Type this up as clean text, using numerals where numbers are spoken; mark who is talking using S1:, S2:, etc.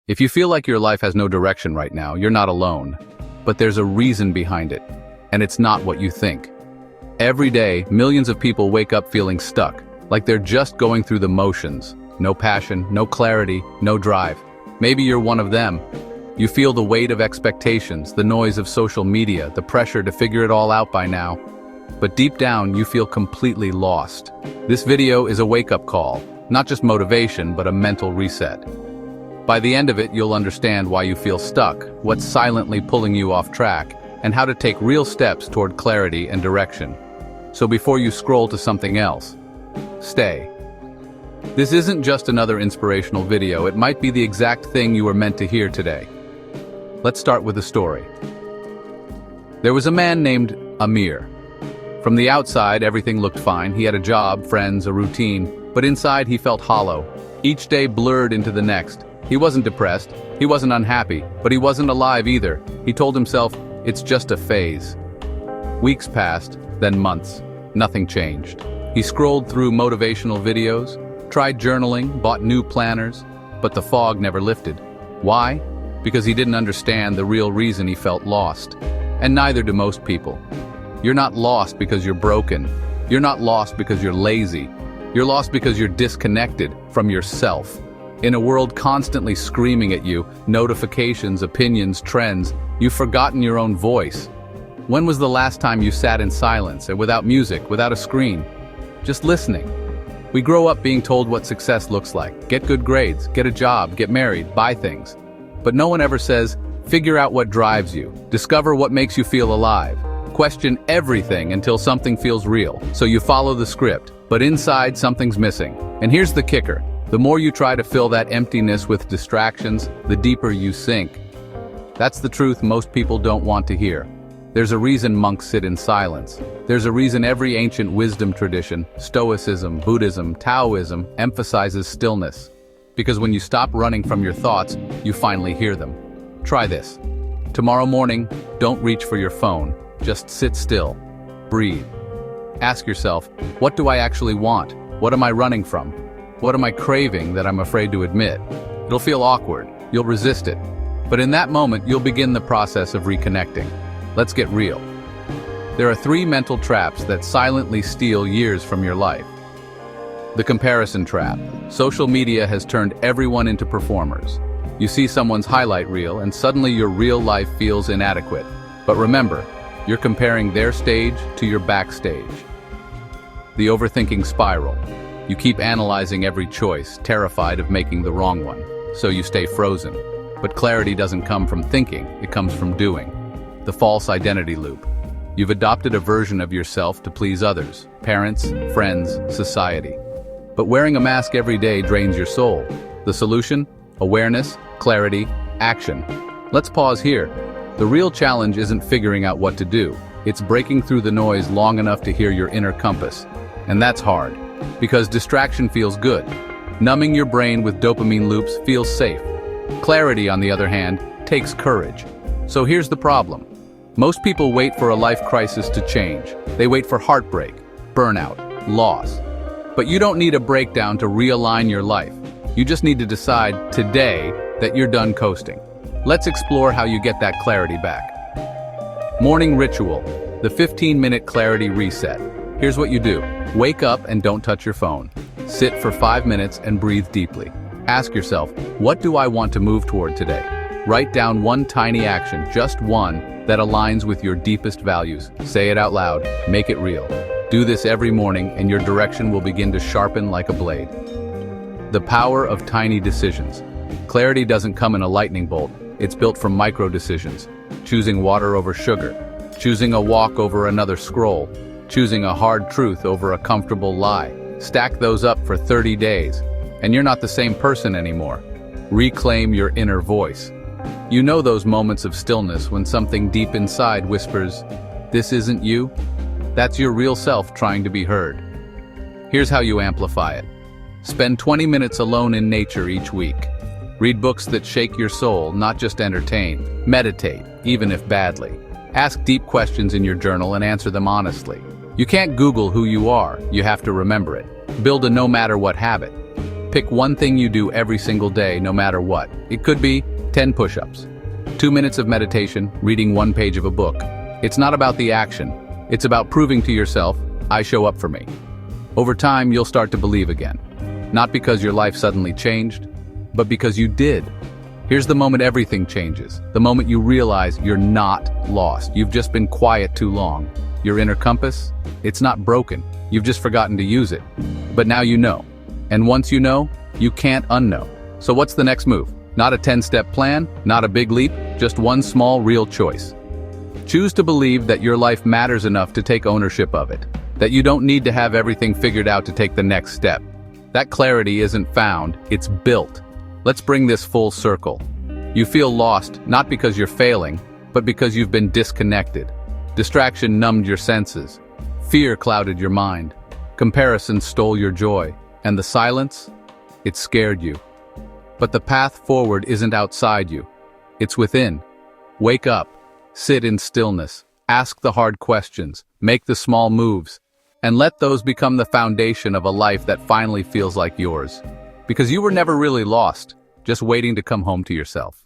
S1: If you feel like your life has no direction right now, you're not alone. But there's a reason behind it, and it's not what you think. Every day, millions of people wake up feeling stuck, like they're just going through the motions. No passion, no clarity, no drive. Maybe you're one of them. You feel the weight of expectations, the noise of social media, the pressure to figure it all out by now. But deep down, you feel completely lost. This video is a wake-up call, not just motivation, but a mental reset. By the end of it, you'll understand why you feel stuck, what's silently pulling you off track, and how to take real steps toward clarity and direction. So before you scroll to something else, stay. This isn't just another inspirational video, it might be the exact thing you were meant to hear today. Let's start with a story. There was a man named Amir. From the outside, everything looked fine. He had a job, friends, a routine, but inside he felt hollow. Each day blurred into the next. He wasn't depressed, he wasn't unhappy, but he wasn't alive either. He told himself, it's just a phase. Weeks passed, then months. Nothing changed. He scrolled through motivational videos, tried journaling, bought new planners, but the fog never lifted. Why? Because he didn't understand the real reason he felt lost. And neither do most people. You're not lost because you're broken. You're not lost because you're lazy. You're lost because you're disconnected from yourself. In a world constantly screaming at you, notifications, opinions, trends, you've forgotten your own voice. When was the last time you sat in silence and without music, without a screen? Just listening. We grow up being told what success looks like. Get good grades, get a job, get married, buy things. But no one ever says, figure out what drives you, discover what makes you feel alive. Question everything until something feels real. So you follow the script, but inside something's missing. And here's the kicker. The more you try to fill that emptiness with distractions, the deeper you sink. That's the truth most people don't want to hear. There's a reason monks sit in silence. There's a reason every ancient wisdom tradition, Stoicism, Buddhism, Taoism, emphasizes stillness. Because when you stop running from your thoughts, you finally hear them. Try this. Tomorrow morning, don't reach for your phone. Just sit still. Breathe. Ask yourself, what do I actually want? What am I running from? What am I craving that I'm afraid to admit? It'll feel awkward. You'll resist it. But in that moment, you'll begin the process of reconnecting. Let's get real. There are 3 mental traps that silently steal years from your life. The comparison trap. Social media has turned everyone into performers. You see someone's highlight reel and suddenly your real life feels inadequate. But remember, you're comparing their stage to your backstage. The overthinking spiral. You keep analyzing every choice, terrified of making the wrong one, so you stay frozen. But clarity doesn't come from thinking, it comes from doing. The false identity loop. You've adopted a version of yourself to please others, parents, friends, society. But wearing a mask every day drains your soul. The solution? Awareness, clarity, action. Let's pause here. The real challenge isn't figuring out what to do. It's breaking through the noise long enough to hear your inner compass. And that's hard. Because distraction feels good. Numbing your brain with dopamine loops feels safe. Clarity, on the other hand, takes courage. So here's the problem. Most people wait for a life crisis to change. They wait for heartbreak, burnout, loss. But you don't need a breakdown to realign your life. You just need to decide today that you're done coasting. Let's explore how you get that clarity back. Morning ritual, the 15-minute clarity reset. Here's what you do. Wake up and don't touch your phone. Sit for 5 minutes and breathe deeply. Ask yourself, what do I want to move toward today? Write down one tiny action, just one, that aligns with your deepest values. Say it out loud, make it real. Do this every morning and your direction will begin to sharpen like a blade. The power of tiny decisions. Clarity doesn't come in a lightning bolt. It's built from micro decisions. Choosing water over sugar. Choosing a walk over another scroll. Choosing a hard truth over a comfortable lie. Stack those up for 30 days, and you're not the same person anymore. Reclaim your inner voice. You know those moments of stillness when something deep inside whispers, "This isn't you?" That's your real self trying to be heard. Here's how you amplify it. Spend 20 minutes alone in nature each week. Read books that shake your soul, not just entertain. Meditate, even if badly. Ask deep questions in your journal and answer them honestly. You can't Google who you are, you have to remember it. Build a no-matter-what habit. Pick one thing you do every single day, no matter what. It could be 10 push-ups, 2 minutes of meditation, reading one page of a book. It's not about the action. It's about proving to yourself, I show up for me. Over time, you'll start to believe again. Not because your life suddenly changed, but because you did. Here's the moment everything changes. The moment you realize you're not lost. You've just been quiet too long. Your inner compass, it's not broken. You've just forgotten to use it. But now you know. And once you know, you can't unknow. So what's the next move? Not a 10-step plan, not a big leap, just one small, real choice. Choose to believe that your life matters enough to take ownership of it. That you don't need to have everything figured out to take the next step. That clarity isn't found, it's built. Let's bring this full circle. You feel lost, not because you're failing, but because you've been disconnected. Distraction numbed your senses. Fear clouded your mind. Comparison stole your joy. And the silence? It scared you. But the path forward isn't outside you. It's within. Wake up. Sit in stillness. Ask the hard questions. Make the small moves. And let those become the foundation of a life that finally feels like yours. Because you were never really lost, just waiting to come home to yourself.